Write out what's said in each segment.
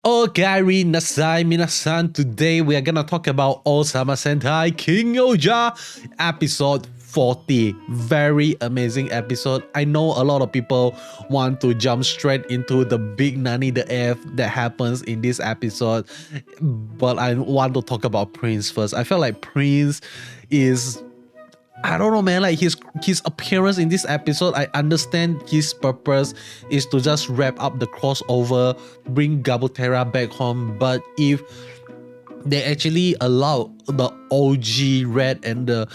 Okay, nasai minasan. Today we are gonna talk about Ohsama Sentai King-Ohger episode 40. Very amazing episode. I know a lot of people want to jump straight into the big Nani the F that happens in this episode, but I want to talk about Prince first. I feel like Prince is, I don't know, man. Like his appearance in this episode, I understand his purpose is to just wrap up the crossover, bring Gabutera back home. But if they actually allow the OG Red and the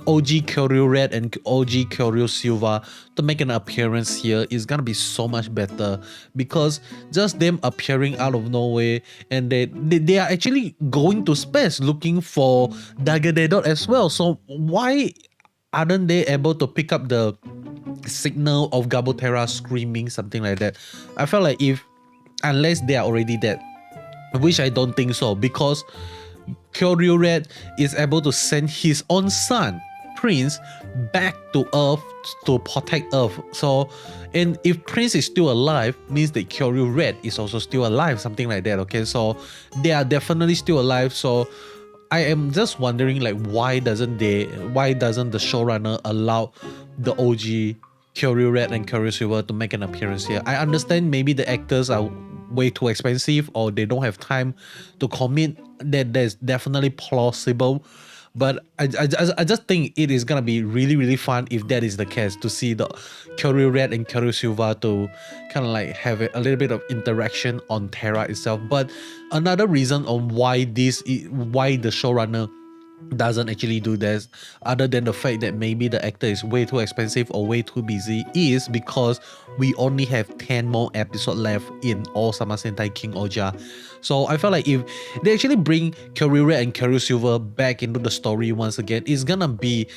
OG Kyoryu Red and OG Kyoryu Silver to make an appearance here, is gonna be so much better, because just them appearing out of nowhere, and they are actually going to space looking for Dagadedot as well. So why aren't they able to pick up the signal of Gabutera screaming, something like that? I felt like unless they are already dead, which I don't think so, because Kyoryu Red is able to send his own son, Prince, back to Earth to protect Earth. So, and if Prince is still alive, means that Kyoryu Red is also still alive, something like that. Okay, so they are definitely still alive. So I am just wondering, like, why doesn't the showrunner allow the OG Kyoryu Red and Kyoryu Silver to make an appearance here? I understand maybe the actors are way too expensive, or they don't have time to commit. That's definitely plausible, but I just think it is gonna be really fun if that is the case, to see the Kyoryu Red and Kyoryu Silver to kind of like have a little bit of interaction on Terra itself. But another reason on why the showrunner doesn't actually do this, other than the fact that maybe the actor is way too expensive or way too busy, is because we only have 10 more episodes left in Ohsama Sentai King-Ohger. So I felt like if they actually bring Kyoryu Red and Kyoryu Silver back into the story once again, it's gonna be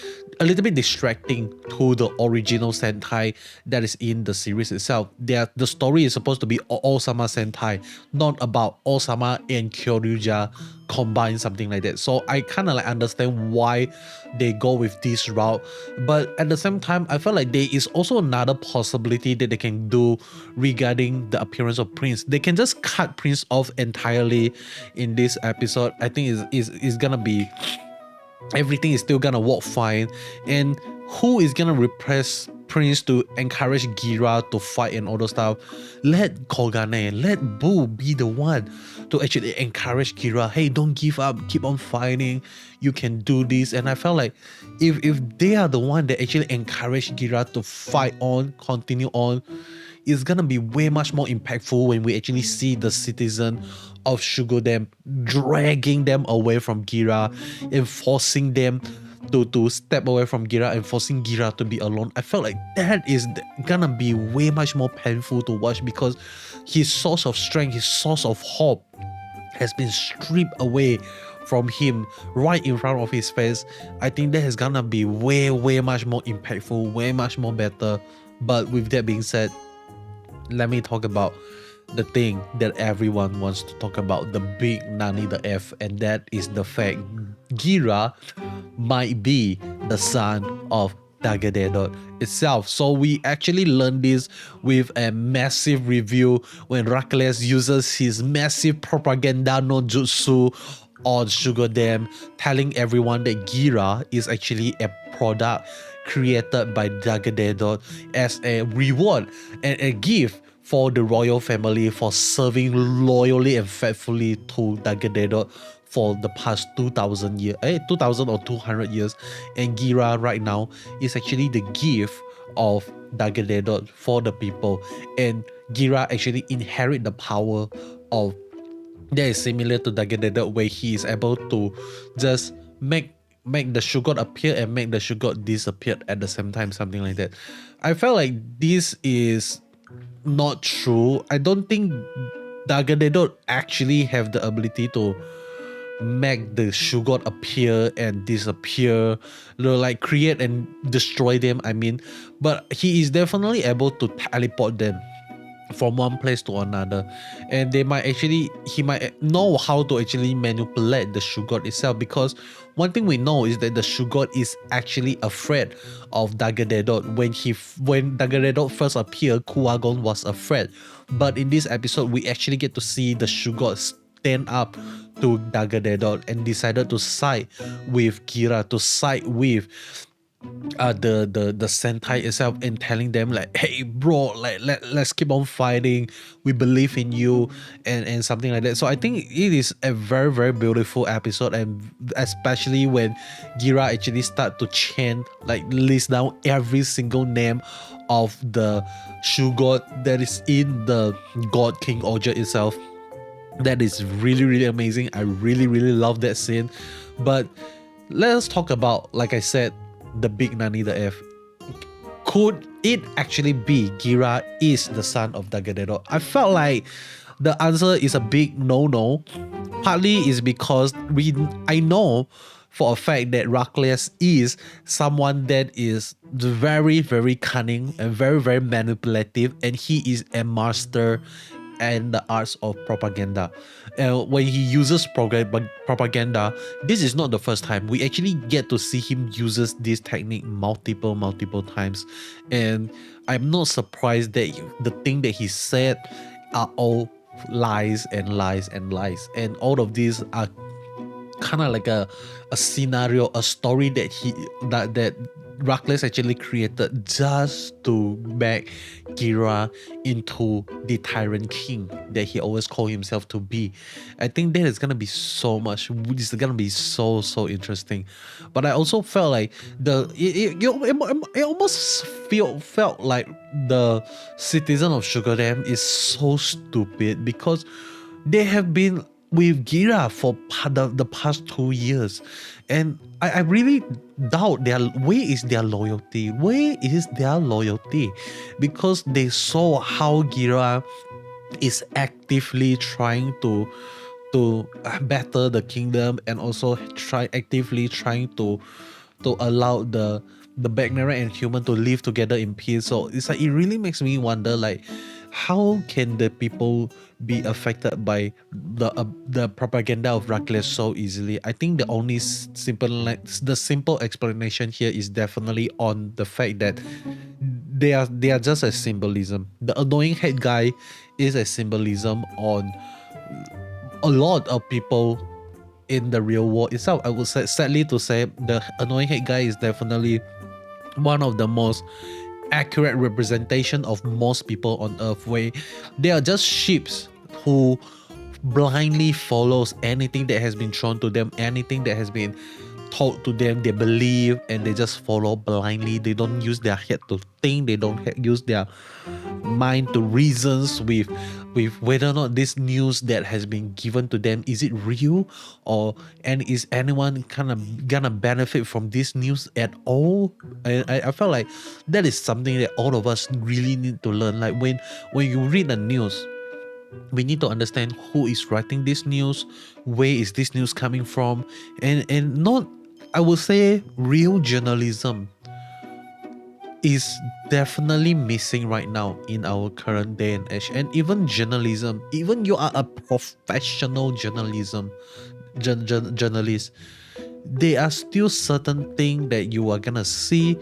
a little bit distracting to the original Sentai that is in the series itself. The story is supposed to be Ohsama Sentai, not about Ohsama and Kyoryuja combined, something like that. So I kind of like understand why they go with this route, but at the same time, I feel like there is also another possibility that they can do regarding the appearance of Prince. They can just cut Prince off entirely in this episode. I think is gonna be, everything is still gonna work fine. And who is gonna repress Prince to encourage Gira to fight and all those stuff? Let Kogane, let Boo be the one to actually encourage Gira. Hey, don't give up, keep on fighting, you can do this. And I felt like if they are the one that actually encourage Gira to fight on, continue on, it's gonna be way much more impactful when we actually see the citizen of Shugodem dragging them away from Gira and forcing them to step away from Gira and forcing Gira to be alone. I felt like that is gonna be way much more painful to watch, because his source of strength, his source of hope has been stripped away from him right in front of his face. I think that is gonna be way much more impactful, way much more better. But with that being said, let me talk about the thing that everyone wants to talk about, the big Nani the F, and that is the fact Gira might be the son of Dagadedot itself. So we actually learned this with a massive review when Racles uses his massive propaganda no jutsu on Shugodem, telling everyone that Gira is actually a product created by Dagadedot as a reward and a gift for the royal family for serving loyally and faithfully to Dagadedot for the past 2000 years, 2000 or 200 years. And Gira right now is actually the gift of Dagadedot for the people, and Gira actually inherit the power of that is similar to Dagadedot, where he is able to just make the Shugot appear and make the Shugot disappear at the same time, something like that. I felt like this is not true. I don't think Dagadedot actually have the ability to make the Shugot appear and disappear, like create and destroy them, I mean. But he is definitely able to teleport them from one place to another, and he might know how to actually manipulate the Shugot itself, because one thing we know is that the Shugot is actually afraid of Dagadedot. When Dagadedot first appeared, Kuwagon was afraid But in this episode, we actually get to see the Shugod stand up to Dagadedot and decided to side with Kira, to side with the Sentai itself, and telling them like, hey bro, like let's keep on fighting, we believe in you, and something like that. So I think it is a very, very beautiful episode, and especially when Gira actually start to chant, like list down every single name of the Shugod that is in the god King-Ohger itself. That is really, really amazing. I really, really love that scene. But let's talk about, like I said, the big Nani the F. Could it actually be Gira is the son of Dagadedot? I felt like the answer is a big no. Partly is because I know for a fact that Racles is someone that is very, very cunning and very, very manipulative, and he is a master and the arts of propaganda. When he uses propaganda, this is not the first time. We actually get to see him uses this technique multiple times, and I'm not surprised that the thing that he said are all lies, and all of these are kind of like a scenario, a story that Racles actually created just to make Gira into the tyrant king that he always called himself to be. I think that is gonna be so much. It's gonna be so interesting. But I also felt like it almost felt like the citizen of Sugar is so stupid, because they have been with Gira for the past 2 years, and I really doubt where is their loyalty, because they saw how Gira is actively trying to better the kingdom, and also actively trying to allow the Bugnarak and human to live together in peace. So it's like, it really makes me wonder, like, how can the people be affected by the propaganda of Racles so easily? I think the only simple explanation here is definitely on the fact that they are just a symbolism. The annoying head guy is a symbolism on a lot of people in the real world itself. I would say, sadly to say, the annoying head guy is definitely one of the most accurate representation of most people on Earth, where they are just sheeps who blindly follows anything that has been thrown to them, anything that has been told to them. They believe and they just follow blindly. They don't use their head to think. They don't use their mind to reasons with whether or not this news that has been given to them, is it real, and is anyone kind of gonna benefit from this news at all? I felt like that is something that all of us really need to learn. Like when you read the news, we need to understand who is writing this news, where is this news coming from, and not, I would say, real journalism is definitely missing right now in our current day and age. And even journalism, even you are a professional journalist, there are still certain things that you are gonna see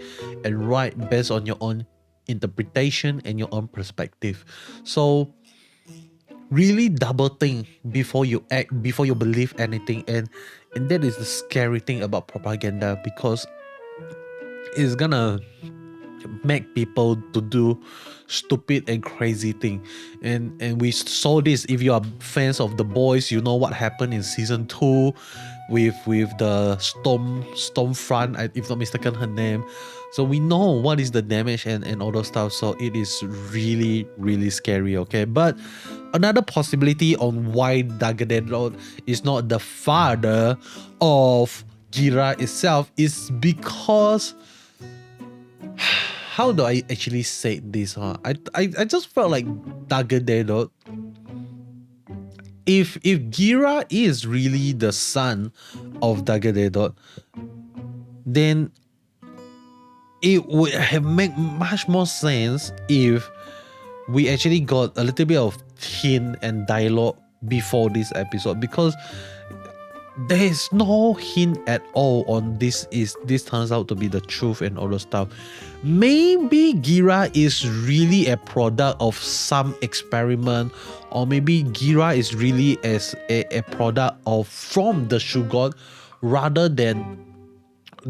and write based on your own interpretation and your own perspective. So really double think before you act, before you believe anything, and that is the scary thing about propaganda, because it's gonna make people to do stupid and crazy thing. And we saw this. If you are fans of The Boys, you know what happened in season 2 with the Stormfront, if not mistaken her name. So we know what is the damage and all those stuff. So it is really, really scary, okay? But another possibility on why Dagadedot is not the father of Gira itself is because, how do I actually say this? I just felt like Dagadedot, if Gira is really the son of Dagadedot, then it would have made much more sense if we actually got a little bit of hint and dialogue before this episode, because there is no hint at all on this turns out to be the truth and all the stuff. Maybe Gira is really a product of some experiment, or maybe Gira is really as a product of from the Shogun rather than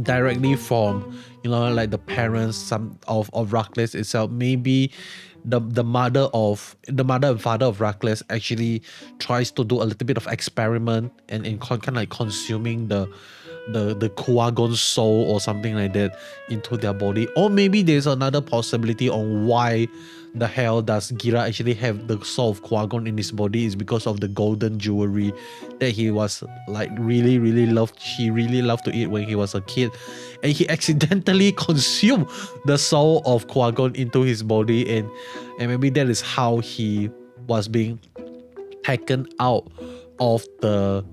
directly from, you know, like the parents of Racles itself. Maybe the mother and father of Racles actually tries to do a little bit of experiment and kind of like consuming the Kuwagon soul or something like that into their body. Or maybe there's another possibility on why the hell does Gira actually have the soul of Kuwagon in his body is because of the golden jewelry that he was like really loved to eat when he was a kid, and he accidentally consumed the soul of Kuwagon into his body, and maybe that is how he was being taken out of the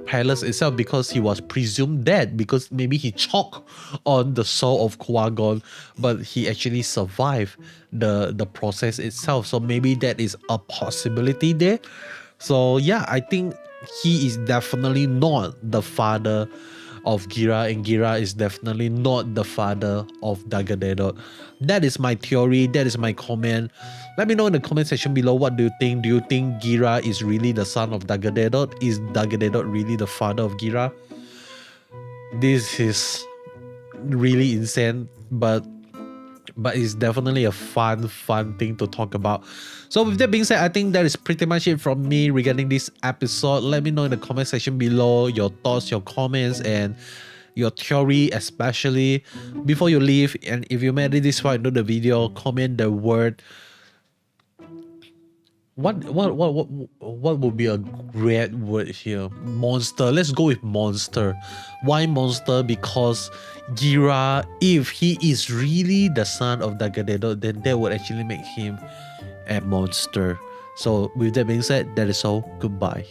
palace itself, because he was presumed dead, because maybe he choked on the soul of Kuwagon, but he actually survived the process itself. So maybe that is a possibility there. So yeah, I think he is definitely not the father of Gira, and Gira is definitely not the father of Dagadedot. That is my theory, that is my comment. Let me know in the comment section below, what do you think? Do you think Gira is really the son of Dagadedot? Is Dagadedot really the father of Gira? This is really insane, but it's definitely a fun thing to talk about. So with that being said, I think that is pretty much it from me regarding this episode. Let me know in the comment section below your thoughts, your comments, and your theory especially. Before you leave, and if you made it this far into the video, comment the word. What would be a great word here? Monster. Let's go with monster. Why monster? Because Gira, if he is really the son of Dagadedot, then that would actually make him a monster. So with that being said, that is all. Goodbye.